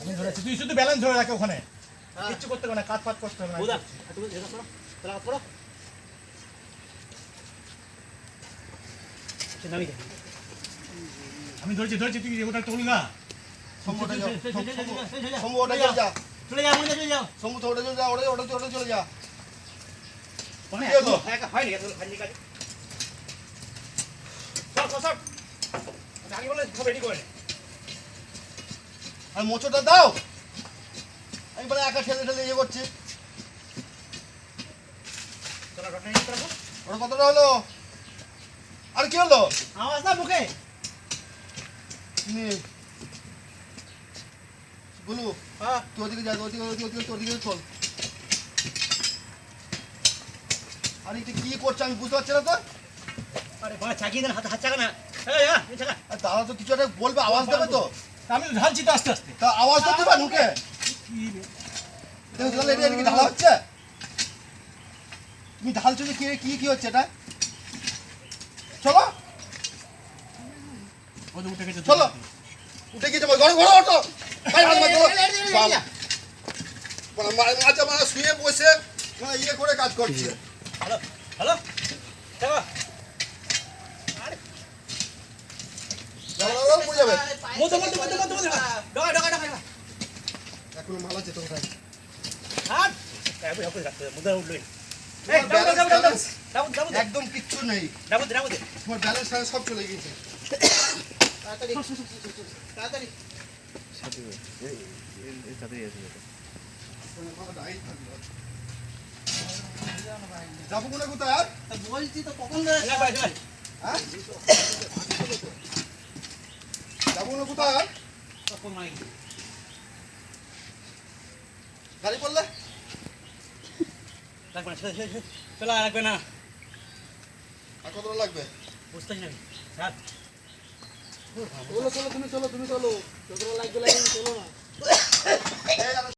আমি ধরেছি, তুই শুধু ব্যালেন্স ধরে রাখ ওখানে, কিচ্ছু করতে হবে না, কাট ফাট করতে হবে না। আমি ধরেছি ধরেছি, তুই ওটা তুল না। শম্ভুটা যাও, শম্ভু ওটা চলে যা, চলে যাও, চলে যাও। শম্ভু তো ওটা চলে যা, ওটা চলে যা। মানে কি হলো? হয়নি হয়নি কাজ। সর আগে বলে সব রেডি করে নে। আর মোচটা দাও, আমি বলে একা ঠেলে ঠেলে ইয়ে করছি। চলো রটা নিয়ে চলো। ওটা কতটা হলো? আর কি হলো? আওয়াজ না মুখে। নে গুলু, হ্যাঁ তুই ওদিকে যা, ওদিকে চল। আর এটা কি করছে আমি বুঝতে পারছি না তো। আরে বাবা চাকিয়ে দেন, হাত চাকা না। এই এই চাকা। আর দাদা তো কিছু একটা বলবে, আওয়াজ দেবে তো। আমি তো ঢালছি তো আস্তে আস্তে। তা আওয়াজ তো দেবে মুখে। তাহলে এটা কি ঢালা হচ্ছে? তুমি ঢালছো যে কি হচ্ছে এটা? চলো ওদের উঠে গেছে। চলো, উঠে গিয়েছে ঘরে ঘরে ওঠো। মাঝে মাঝে শুয়ে বসে মানে ইয়ে করে কাজ করছে। হ্যালো হ্যালো চাকা। পড়ে যাবে। মতো ডগা এখনো মাল আছে তোর কাছে। হাত এই বুঝা করে রাখতে মুদা উঠলো। এই দাও একদম কিচ্ছু নেই, দাও তোমার ব্যালেন্স সব চলে গিয়েছে। তাড়াতাড়ি যাবো কোথায় আর? বলছি তো কখন ধরে হ্যাঁ যাবো কোথায় আর? কখন নাই গাড়ি পড়লে লাগবে না চলো লাগবে না আর কতটা লাগবে? বুঝতেছি না স্যার চলো তুমি চলো, কতটা লাগবে চলো না।